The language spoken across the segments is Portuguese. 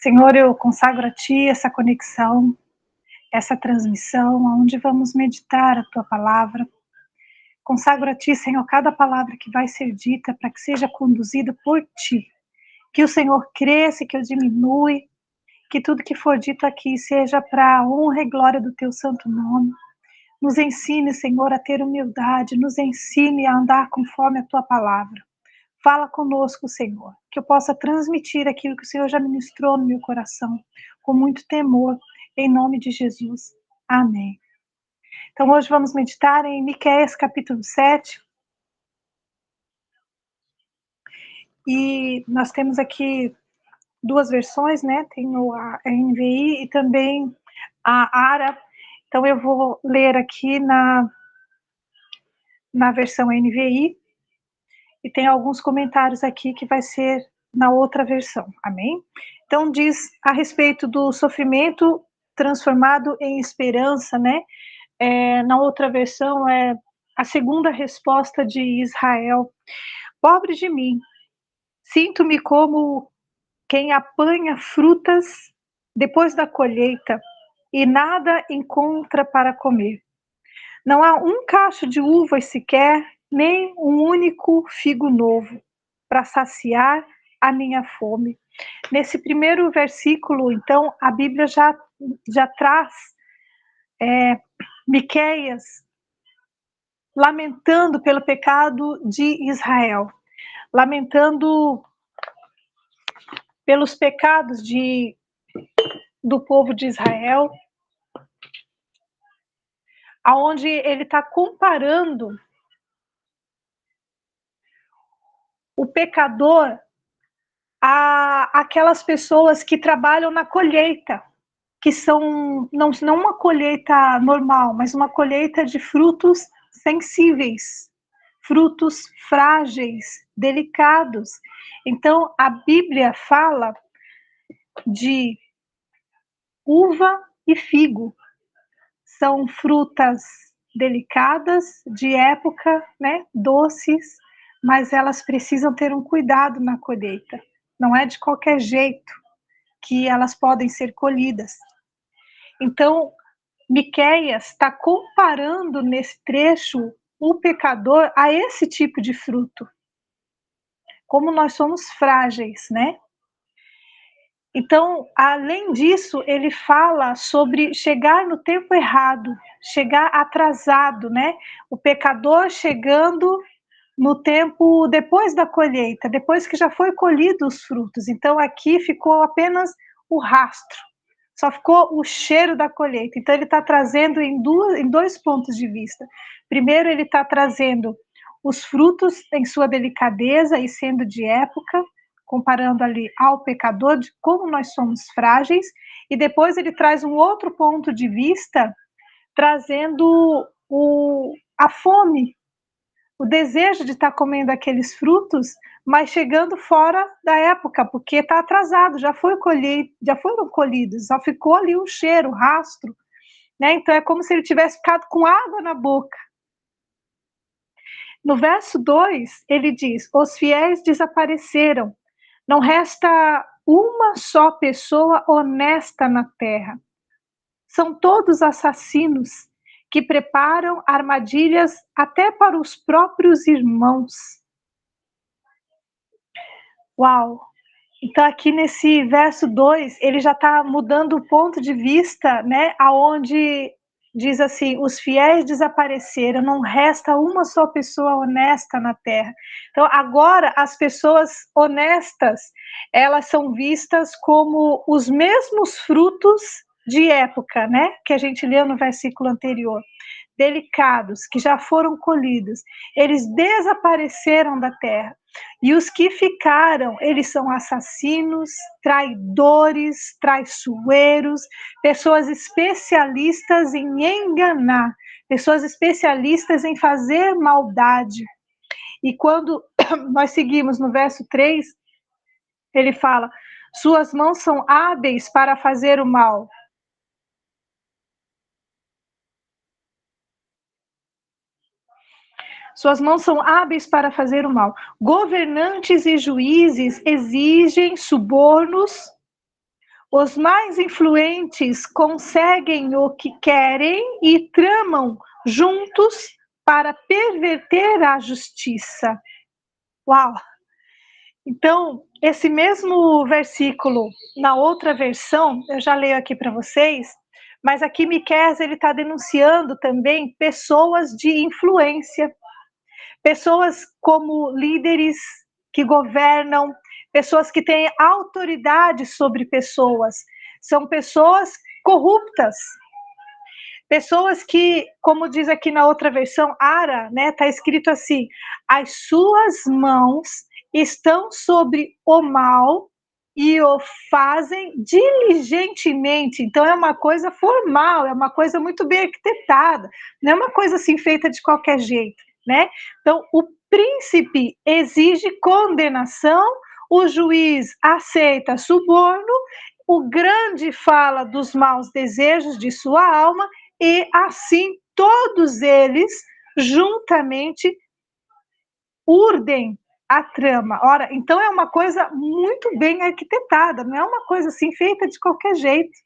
Senhor, eu consagro a Ti essa conexão, essa transmissão, onde vamos meditar a Tua palavra. Consagro a Ti, Senhor, cada palavra que vai ser dita para que seja conduzida por Ti. Que o Senhor cresça, que eu diminui, que tudo que for dito aqui seja para a honra e glória do Teu santo nome. Nos ensine, Senhor, a ter humildade, nos ensine a andar conforme a Tua palavra. Fala conosco, Senhor, que eu possa transmitir aquilo que o Senhor já ministrou no meu coração, com muito temor, em nome de Jesus. Amém. Então, hoje vamos meditar em Miqueias, capítulo 7. E nós temos aqui duas versões, né? Tem a NVI e também a ARA. Então, eu vou ler aqui na versão NVI, e tem alguns comentários aqui que vai ser na outra versão, amém? Então diz a respeito do sofrimento transformado em esperança, né? Na outra versão é a segunda resposta de Israel. Pobre de mim, sinto-me como quem apanha frutas depois da colheita e nada encontra para comer. Não há um cacho de uvas sequer, nem um único figo novo para saciar a minha fome. Nesse primeiro versículo, então, a Bíblia já traz Miqueias lamentando pelo pecado de Israel, lamentando pelos pecados do povo de Israel, aonde ele está comparando o pecador aquelas pessoas que trabalham na colheita, que são não uma colheita normal, mas uma colheita de frutos sensíveis, frutos frágeis, delicados. Então, a Bíblia fala de uva e figo. São frutas delicadas, de época, né, doces, mas elas precisam ter um cuidado na colheita. Não é de qualquer jeito que elas podem ser colhidas. Então, Miqueias está comparando nesse trecho o pecador a esse tipo de fruto. Como nós somos frágeis, né? Então, além disso, ele fala sobre chegar no tempo errado, chegar atrasado, né? O pecador chegando no tempo depois da colheita, depois que já foi colhido os frutos. Então, aqui ficou apenas o rastro, só ficou o cheiro da colheita. Então, ele está trazendo em dois pontos de vista. Primeiro, ele está trazendo os frutos em sua delicadeza e sendo de época, comparando ali ao pecador, de como nós somos frágeis, e depois ele traz um outro ponto de vista, trazendo a fome, o desejo de estar comendo aqueles frutos, mas chegando fora da época, porque está atrasado, já foram colhidos, só ficou ali um cheiro, um rastro, né? Então é como se ele tivesse ficado com água na boca. No verso 2, ele diz: os fiéis desapareceram, não resta uma só pessoa honesta na terra. São todos assassinos que preparam armadilhas até para os próprios irmãos. Uau! Então aqui nesse verso 2, ele já está mudando o ponto de vista, né? Aonde diz assim, os fiéis desapareceram, não resta uma só pessoa honesta na terra. Então agora as pessoas honestas, elas são vistas como os mesmos frutos de época, né? Que a gente leu no versículo anterior. Delicados, que já foram colhidos, eles desapareceram da terra. E os que ficaram, eles são assassinos, traidores, traiçoeiros, pessoas especialistas em enganar, pessoas especialistas em fazer maldade. E quando nós seguimos no verso 3, ele fala: suas mãos são hábeis para fazer o mal. Suas mãos são hábeis para fazer o mal. Governantes e juízes exigem subornos Os mais influentes conseguem o que querem e tramam juntos para perverter a justiça. Uau! Então, esse mesmo versículo, na outra versão, eu já leio aqui para vocês, mas aqui Miqueias ele está denunciando também pessoas de influência, pessoas como líderes que governam, pessoas que têm autoridade sobre pessoas, são pessoas corruptas, pessoas que, como diz aqui na outra versão, Ara, né, tá escrito assim: as suas mãos estão sobre o mal e o fazem diligentemente. Então é uma coisa formal, é uma coisa muito bem arquitetada, não é uma coisa assim feita de qualquer jeito, né? Então o príncipe exige condenação, o juiz aceita suborno, o grande fala dos maus desejos de sua alma e assim todos eles juntamente urdem a trama. Ora, então é uma coisa muito bem arquitetada, não é uma coisa assim feita de qualquer jeito.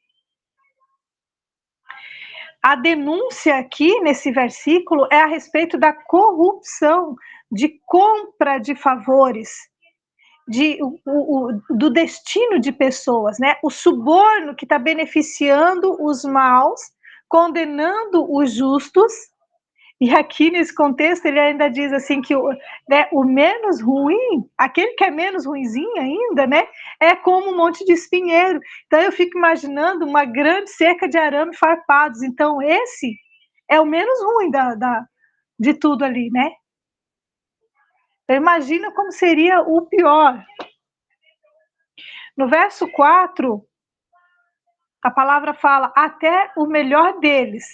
A denúncia aqui nesse versículo é a respeito da corrupção, de compra de favores, do destino de pessoas, né? O suborno que está beneficiando os maus, condenando os justos. E aqui nesse contexto ele ainda diz assim que o menos ruim, aquele que é menos ruinzinho ainda, né, é como um monte de espinheiro. Então eu fico imaginando uma grande cerca de arame farpados. Então esse é o menos ruim de tudo ali, né? Então imagina como seria o pior. No verso 4, a palavra fala até o melhor deles.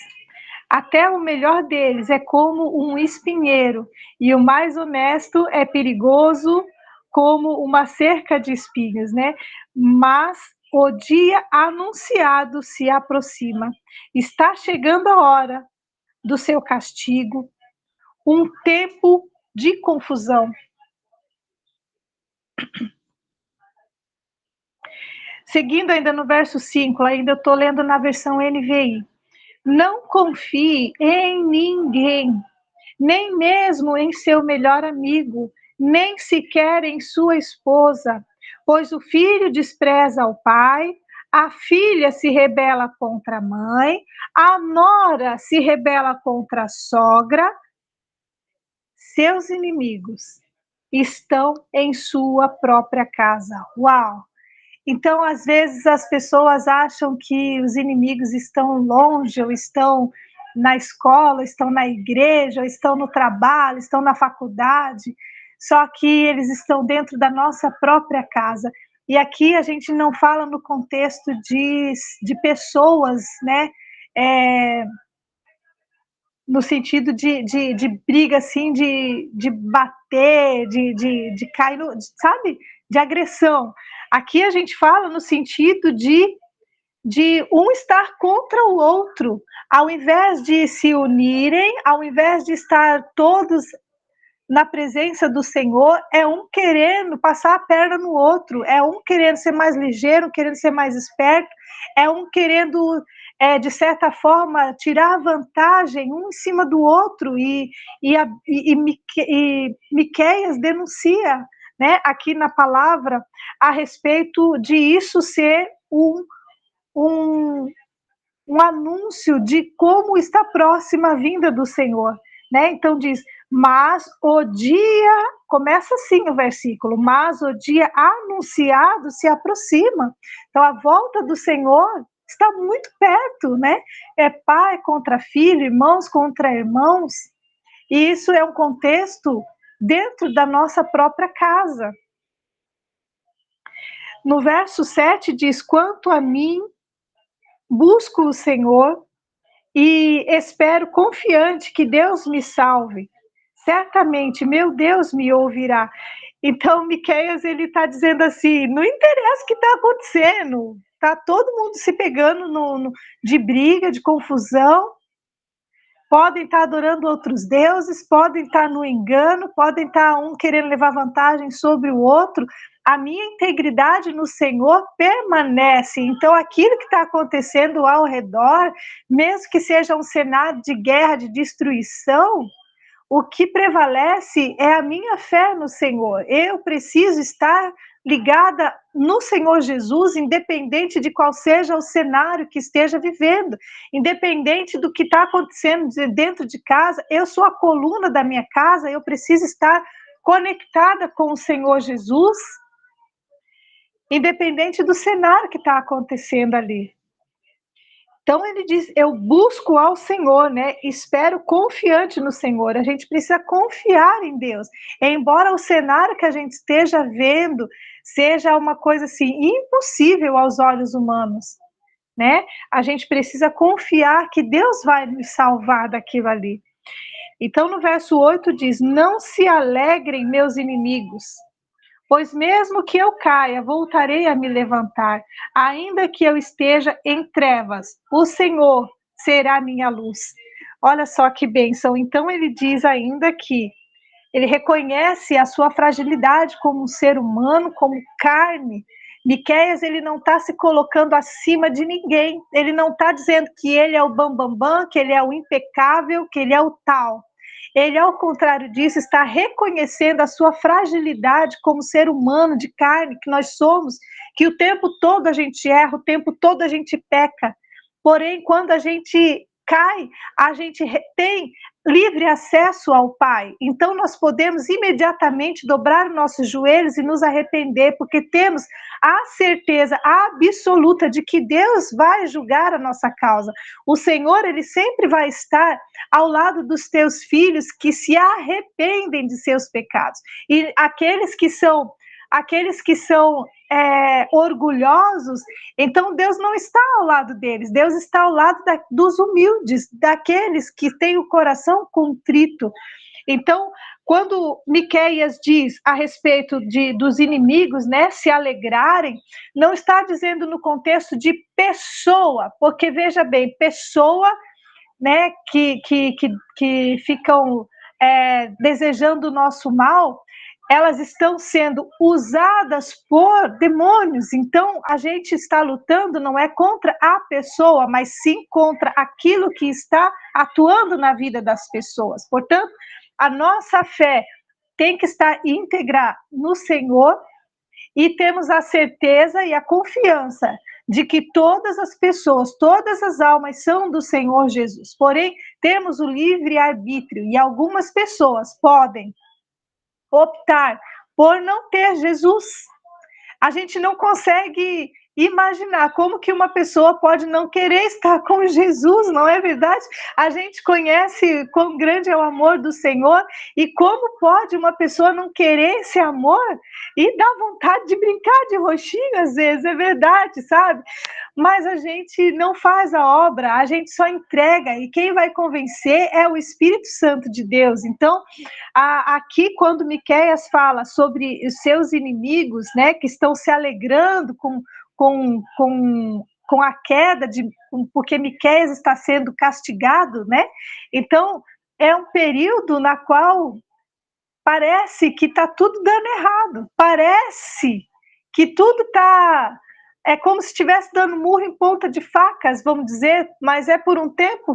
Até o melhor deles é como um espinheiro, e o mais honesto é perigoso como uma cerca de espinhos, né? Mas o dia anunciado se aproxima. Está chegando a hora do seu castigo, um tempo de confusão. Seguindo ainda no verso 5, ainda eu estou lendo na versão NVI. Não confie em ninguém, nem mesmo em seu melhor amigo, nem sequer em sua esposa, pois o filho despreza o pai, a filha se rebela contra a mãe, a nora se rebela contra a sogra, seus inimigos estão em sua própria casa. Uau! Então, às vezes, as pessoas acham que os inimigos estão longe, ou estão na escola, estão na igreja, ou estão no trabalho, estão na faculdade, só que eles estão dentro da nossa própria casa. E aqui a gente não fala no contexto de pessoas, né? No sentido de briga, assim, de bater, de cair, sabe? De agressão. Aqui a gente fala no sentido de um estar contra o outro, ao invés de se unirem, ao invés de estar todos na presença do Senhor, é um querendo passar a perna no outro, é um querendo ser mais ligeiro, querendo ser mais esperto, é um querendo, de certa forma, tirar vantagem um em cima do outro, e Miqueias denuncia, né, aqui na palavra, a respeito de isso ser um, um anúncio de como está próxima a vinda do Senhor, né? Então diz, mas o dia, começa assim o versículo, mas o dia anunciado se aproxima. Então a volta do Senhor está muito perto, né? É pai contra filho, irmãos contra irmãos, e isso é um contexto dentro da nossa própria casa. No verso 7 diz, quanto a mim, busco o Senhor e espero confiante que Deus me salve. Certamente, meu Deus me ouvirá. Então, Miqueias, ele está dizendo assim, não interessa o que está acontecendo, está todo mundo se pegando de briga, de confusão, podem estar adorando outros deuses, podem estar no engano, podem estar um querendo levar vantagem sobre o outro. A minha integridade no Senhor permanece. Então, aquilo que está acontecendo ao redor, mesmo que seja um cenário de guerra, de destruição, o que prevalece é a minha fé no Senhor. Eu preciso estar ligada no Senhor Jesus, independente de qual seja o cenário que esteja vivendo, independente do que está acontecendo dentro de casa. Eu sou a coluna da minha casa, eu preciso estar conectada com o Senhor Jesus, independente do cenário que está acontecendo ali. Então ele diz, eu busco ao Senhor, né? Espero confiante no Senhor. A gente precisa confiar em Deus. Embora o cenário que a gente esteja vendo seja uma coisa assim impossível aos olhos humanos, né? A gente precisa confiar que Deus vai nos salvar daquilo ali. Então no verso 8 diz: "Não se alegrem meus inimigos, pois mesmo que eu caia, voltarei a me levantar. Ainda que eu esteja em trevas, o Senhor será minha luz." Olha só que bênção. Então ele diz ainda que ele reconhece a sua fragilidade como um ser humano, como carne. Miqueias, ele não está se colocando acima de ninguém. Ele não está dizendo que ele é o bambambam, que ele é o impecável, que ele é o tal. Ele, ao contrário disso, está reconhecendo a sua fragilidade como ser humano de carne que nós somos, que o tempo todo a gente erra, o tempo todo a gente peca. Porém, quando a gente cai, a gente tem livre acesso ao Pai. Então nós podemos imediatamente dobrar nossos joelhos e nos arrepender, porque temos a certeza absoluta de que Deus vai julgar a nossa causa. O Senhor, ele sempre vai estar ao lado dos teus filhos que se arrependem de seus pecados. E aqueles que são orgulhosos, então Deus não está ao lado deles, Deus está ao lado dos humildes, daqueles que têm o coração contrito. Então, quando Miqueias diz a respeito dos inimigos, né, se alegrarem, não está dizendo no contexto de pessoa, porque veja bem, pessoa, né, que ficam desejando o nosso mal, elas estão sendo usadas por demônios. Então, a gente está lutando não é contra a pessoa, mas sim contra aquilo que está atuando na vida das pessoas. Portanto, a nossa fé tem que estar íntegra no Senhor e temos a certeza e a confiança de que todas as pessoas, todas as almas são do Senhor Jesus. Porém, temos o livre-arbítrio e algumas pessoas podem optar por não ter Jesus. A gente não consegue imaginar como que uma pessoa pode não querer estar com Jesus, não é verdade? A gente conhece quão grande é o amor do Senhor e como pode uma pessoa não querer esse amor e dar vontade de brincar de roxinho às vezes, é verdade, sabe? Mas a gente não faz a obra, a gente só entrega, e quem vai convencer é o Espírito Santo de Deus. Então, aqui quando Miqueias fala sobre os seus inimigos, né, que estão se alegrando com a queda, porque Miqueias está sendo castigado, né? Então, é um período na qual parece que está tudo dando errado, parece que tudo está... É como se estivesse dando murro em ponta de facas, vamos dizer, mas é por um tempo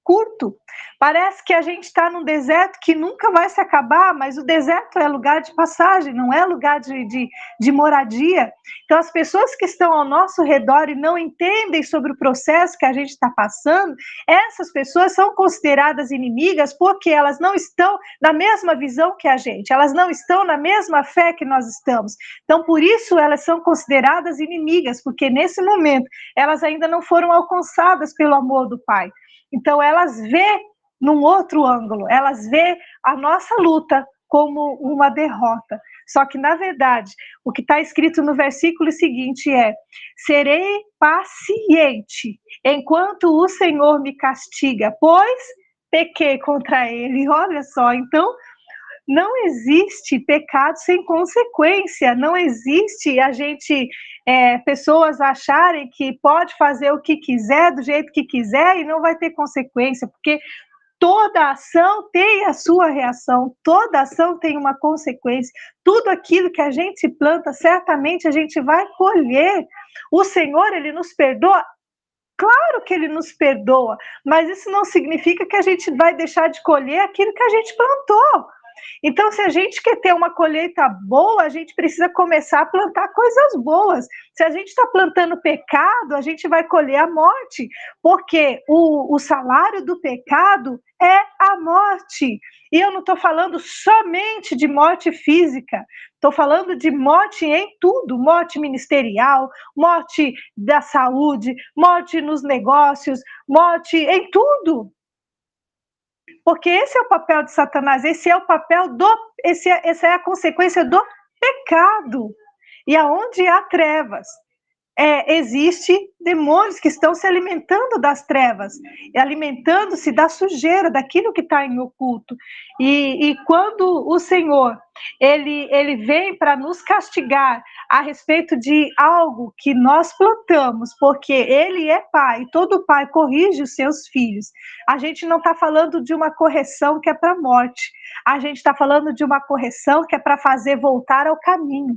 curto. Parece que a gente está num deserto que nunca vai se acabar, mas o deserto é lugar de passagem, não é lugar de moradia. Então, as pessoas que estão ao nosso redor e não entendem sobre o processo que a gente está passando, essas pessoas são consideradas inimigas porque elas não estão na mesma visão que a gente, elas não estão na mesma fé que nós estamos. Então, por isso, elas são consideradas inimigas, porque nesse momento elas ainda não foram alcançadas pelo amor do Pai. Então, elas vê num outro ângulo, elas vê a nossa luta como uma derrota. Só que, na verdade, o que está escrito no versículo seguinte é: serei paciente enquanto o Senhor me castiga, pois pequei contra ele. Olha só, então, não existe pecado sem consequência, não existe a gente, pessoas acharem que pode fazer o que quiser, do jeito que quiser e não vai ter consequência, porque toda ação tem a sua reação, toda ação tem uma consequência. Tudo aquilo que a gente planta, certamente a gente vai colher. O Senhor, Ele nos perdoa? Claro que Ele nos perdoa, mas isso não significa que a gente vai deixar de colher aquilo que a gente plantou. Então, se a gente quer ter uma colheita boa, a gente precisa começar a plantar coisas boas. Se a gente está plantando pecado, a gente vai colher a morte, porque o salário do pecado é a morte. E eu não estou falando somente de morte física, estou falando de morte em tudo, morte ministerial, morte da saúde, morte nos negócios, morte em tudo. Porque esse é o papel de Satanás, esse é o papel essa é a consequência do pecado. E aonde há trevas, existe demônios que estão se alimentando das trevas, alimentando-se da sujeira, daquilo que está em oculto. E quando o Senhor ele vem para nos castigar a respeito de algo que nós plantamos, porque Ele é pai, e todo pai corrige os seus filhos. A gente não está falando de uma correção que é para a morte, a gente está falando de uma correção que é para fazer voltar ao caminho.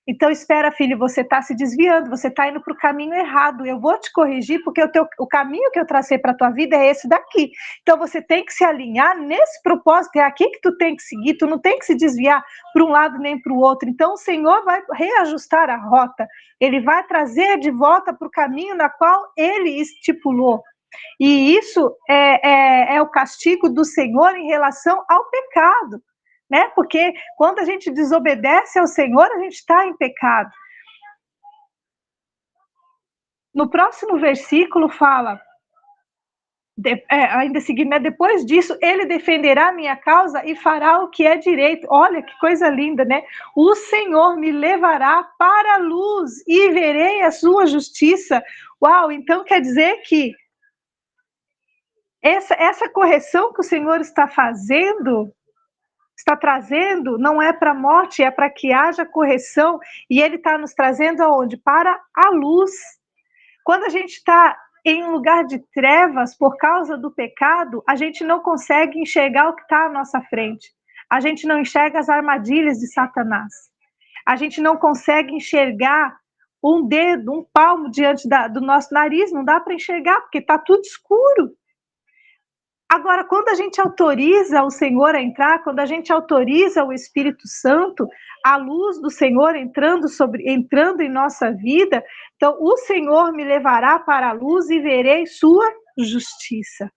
Então, espera, filho, você está se desviando, você está indo para o caminho errado. Eu vou te corrigir, porque o caminho que eu tracei para a tua vida é esse daqui. Então, você tem que se alinhar nesse propósito, é aqui que tu tem que seguir, tu não tem que se desviar para um lado nem para o outro. Então, o Senhor vai reajustar a rota, Ele vai trazer de volta para o caminho na qual Ele estipulou. E isso é o castigo do Senhor em relação ao pecado. Né? Porque quando a gente desobedece ao Senhor, a gente está em pecado. No próximo versículo fala, ainda seguindo, né? Depois disso, Ele defenderá a minha causa e fará o que é direito. Olha que coisa linda, né? O Senhor me levará para a luz e verei a sua justiça. Uau, então quer dizer que essa correção que o Senhor está fazendo, está trazendo, não é para a morte, é para que haja correção, e Ele está nos trazendo aonde? Para a luz. Quando a gente está em um lugar de trevas por causa do pecado, a gente não consegue enxergar o que está à nossa frente. A gente não enxerga as armadilhas de Satanás. A gente não consegue enxergar um dedo, um palmo diante do nosso nariz, não dá para enxergar, porque está tudo escuro. Agora, quando a gente autoriza o Senhor a entrar, quando a gente autoriza o Espírito Santo, a luz do Senhor entrando em nossa vida, então o Senhor me levará para a luz e verei sua justiça.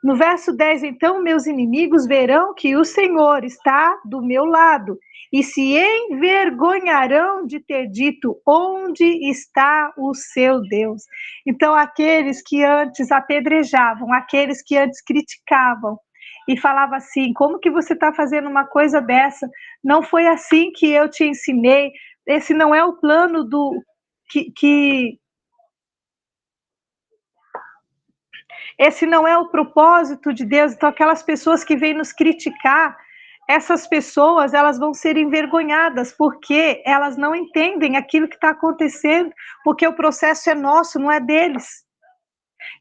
No verso 10, então, meus inimigos verão que o Senhor está do meu lado e se envergonharão de ter dito: onde está o seu Deus? Então, aqueles que antes apedrejavam, aqueles que antes criticavam e falavam assim: como que você está fazendo uma coisa dessa? Não foi assim que eu te ensinei. Esse não é o plano esse não é o propósito de Deus. Então, aquelas pessoas que vêm nos criticar, essas pessoas, elas vão ser envergonhadas, porque elas não entendem aquilo que está acontecendo, porque o processo é nosso, não é deles.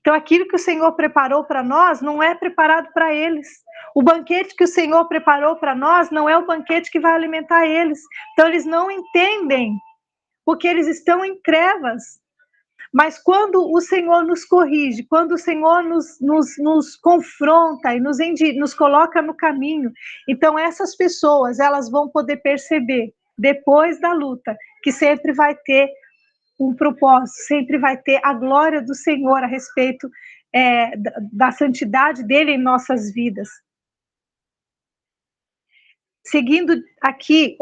Então, aquilo que o Senhor preparou para nós, não é preparado para eles. O banquete que o Senhor preparou para nós, não é o banquete que vai alimentar eles. Então, eles não entendem, porque eles estão em trevas. Mas quando o Senhor nos corrige, quando o Senhor nos confronta e nos coloca no caminho, então essas pessoas, elas vão poder perceber, depois da luta, que sempre vai ter um propósito, sempre vai ter a glória do Senhor a respeito da santidade dele em nossas vidas. Seguindo aqui,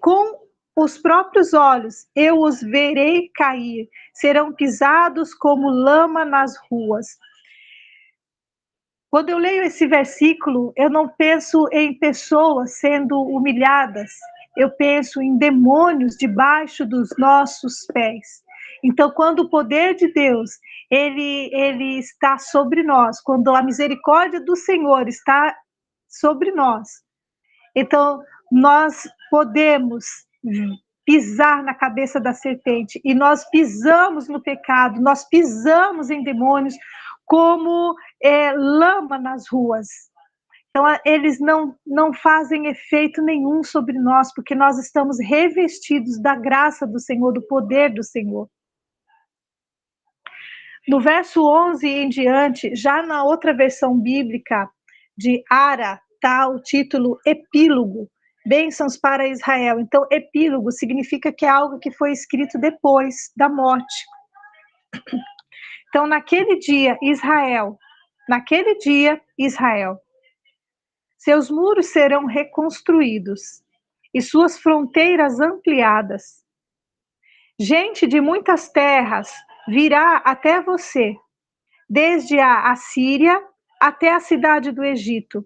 com os próprios olhos eu os verei cair, serão pisados como lama nas ruas. Quando eu leio esse versículo, eu não penso em pessoas sendo humilhadas, eu penso em demônios debaixo dos nossos pés. Então, quando o poder de Deus, ele está sobre nós, quando a misericórdia do Senhor está sobre nós, então nós podemos pisar na cabeça da serpente, e nós pisamos no pecado, nós pisamos em demônios, como lama nas ruas. Então, eles não fazem efeito nenhum sobre nós, porque nós estamos revestidos da graça do Senhor, do poder do Senhor. No verso 11 em diante, já na outra versão bíblica de Ara, está o título Epílogo, Bênçãos para Israel. Então, epílogo significa que é algo que foi escrito depois da morte. Então, naquele dia, Israel, seus muros serão reconstruídos e suas fronteiras ampliadas. Gente de muitas terras virá até você, desde a Assíria até a cidade do Egito,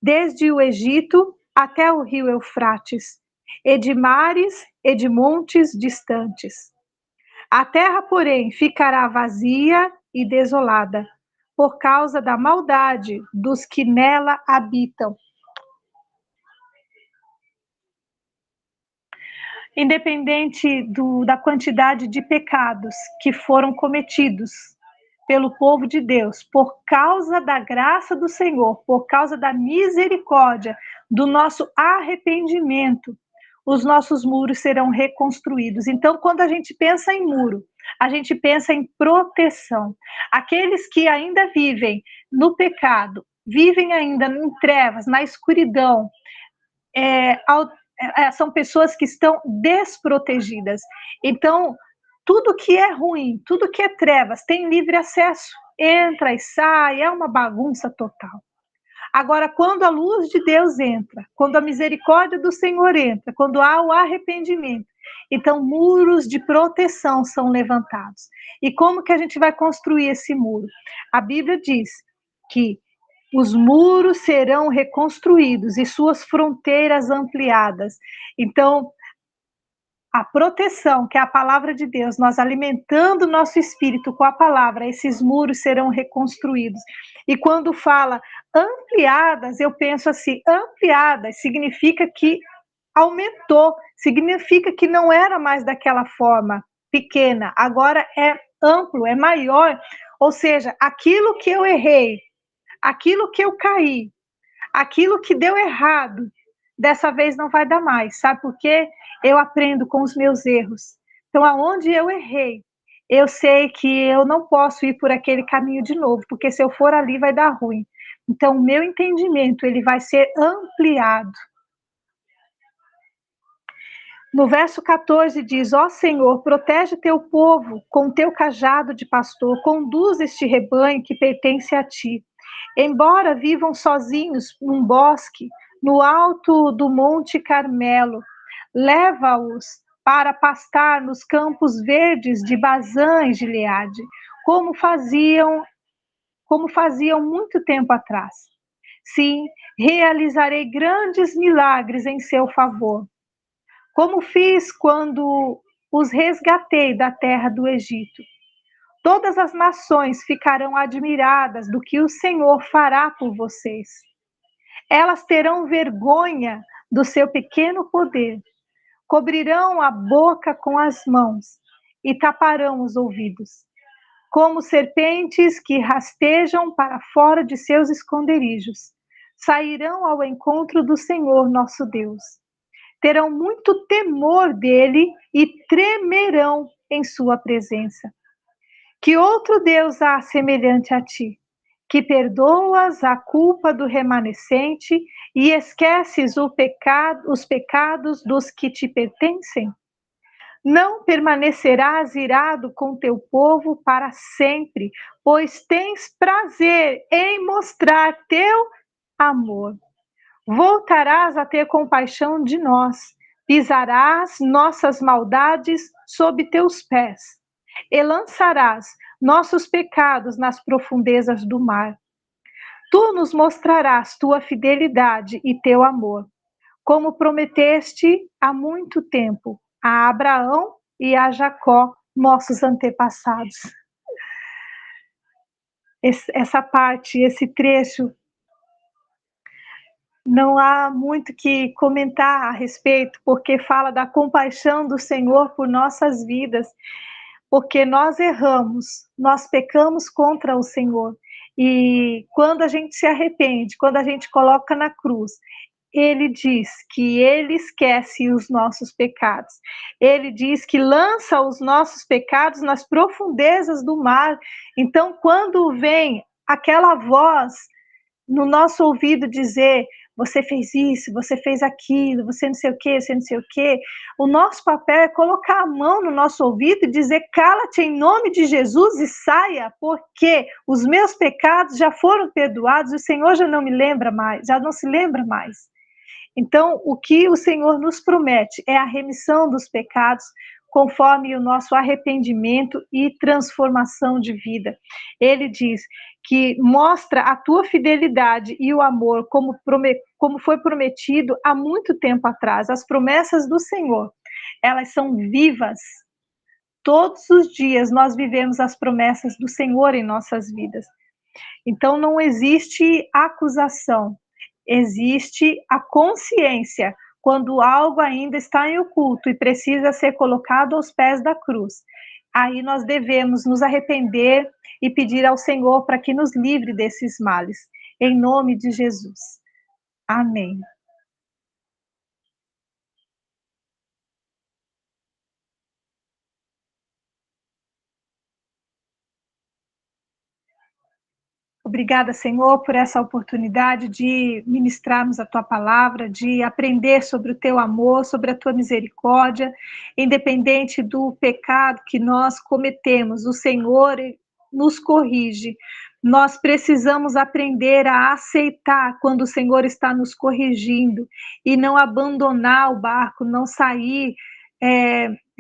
desde o Egito até o rio Eufrates, e de mares e de montes distantes. A terra, porém, ficará vazia e desolada, por causa da maldade dos que nela habitam. Independente da quantidade de pecados que foram cometidos pelo povo de Deus, por causa da graça do Senhor, por causa da misericórdia, do nosso arrependimento, os nossos muros serão reconstruídos. Então, quando a gente pensa em muro, a gente pensa em proteção. Aqueles que ainda vivem no pecado, vivem ainda em trevas, na escuridão, são pessoas que estão desprotegidas. Então, tudo que é ruim, tudo que é trevas, tem livre acesso, entra e sai, é uma bagunça total. Agora, quando a luz de Deus entra, quando a misericórdia do Senhor entra, quando há o arrependimento, então muros de proteção são levantados. E como que a gente vai construir esse muro? A Bíblia diz que os muros serão reconstruídos e suas fronteiras ampliadas. Então, a proteção, que é a palavra de Deus, nós alimentando o nosso espírito com a palavra, esses muros serão reconstruídos. E quando fala ampliadas, eu penso assim, ampliadas significa que aumentou, significa que não era mais daquela forma pequena, agora é amplo, é maior. Ou seja, aquilo que eu errei, aquilo que eu caí, aquilo que deu errado, dessa vez não vai dar mais, sabe por quê? Eu aprendo com os meus erros. Então, aonde eu errei, eu sei que eu não posso ir por aquele caminho de novo, porque se eu for ali vai dar ruim. Então, o meu entendimento, ele vai ser ampliado. No verso 14 diz: ó Senhor, protege teu povo com teu cajado de pastor, conduz este rebanho que pertence a ti. Embora vivam sozinhos num bosque, no alto do Monte Carmelo, leva-os para pastar nos campos verdes de Bazã e Gileade, como faziam muito tempo atrás. Sim, realizarei grandes milagres em seu favor, como fiz quando os resgatei da terra do Egito. Todas as nações ficarão admiradas do que o Senhor fará por vocês. Elas terão vergonha do seu pequeno poder, cobrirão a boca com as mãos e taparão os ouvidos, como serpentes que rastejam para fora de seus esconderijos. Sairão ao encontro do Senhor nosso Deus. Terão muito temor dele e tremerão em sua presença. Que outro Deus há semelhante a ti, que perdoas a culpa do remanescente e esqueces os pecados dos que te pertencem? Não permanecerás irado com teu povo para sempre, pois tens prazer em mostrar teu amor. Voltarás a ter compaixão de nós, pisarás nossas maldades sob teus pés, e lançarás nossos pecados nas profundezas do mar. Tu nos mostrarás tua fidelidade e teu amor, como prometeste há muito tempo a Abraão e a Jacó, nossos antepassados. Essa parte, esse trecho, não há muito que comentar a respeito, porque fala da compaixão do Senhor por nossas vidas. porque nós erramos, nós pecamos contra o Senhor. E quando a gente se arrepende, quando a gente coloca na cruz, ele diz que ele esquece os nossos pecados. Ele diz que lança os nossos pecados nas profundezas do mar. Então, quando vem aquela voz no nosso ouvido dizer: você fez isso, você fez aquilo, você não sei o quê, você não sei o quê. O nosso papel é colocar a mão no nosso ouvido e dizer: cala-te em nome de Jesus e saia, porque os meus pecados já foram perdoados, o Senhor já não me lembra mais, já não se lembra mais. Então, o que o Senhor nos promete é a remissão dos pecados, conforme o nosso arrependimento e transformação de vida. Ele diz que mostra a tua fidelidade e o amor como foi prometido há muito tempo atrás. As promessas do Senhor, elas são vivas. Todos os dias nós vivemos as promessas do Senhor em nossas vidas. Então não existe acusação, existe a consciência quando algo ainda está em oculto e precisa ser colocado aos pés da cruz. Aí nós devemos nos arrepender e pedir ao Senhor para que nos livre desses males. Em nome de Jesus. Amém. Obrigada, Senhor, por essa oportunidade de ministrarmos a tua palavra, de aprender sobre o teu amor, sobre a tua misericórdia, independente do pecado que nós cometemos, o Senhor nos corrige. Nós precisamos aprender a aceitar quando o Senhor está nos corrigindo e não abandonar o barco, não sair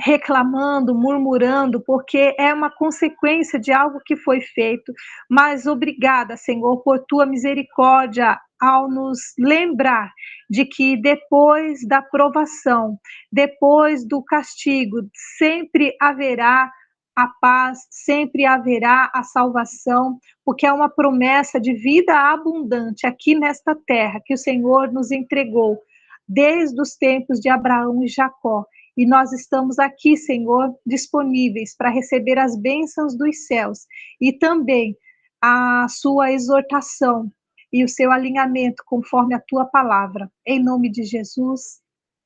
reclamando, murmurando, porque é uma consequência de algo que foi feito. Mas obrigada, Senhor, por tua misericórdia ao nos lembrar de que depois da provação, depois do castigo, sempre haverá a paz, sempre haverá a salvação, porque é uma promessa de vida abundante aqui nesta terra que o Senhor nos entregou desde os tempos de Abraão e Jacó. E nós estamos aqui, Senhor, disponíveis para receber as bênçãos dos céus e também a sua exortação e o seu alinhamento conforme a tua palavra. Em nome de Jesus,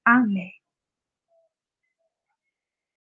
amém.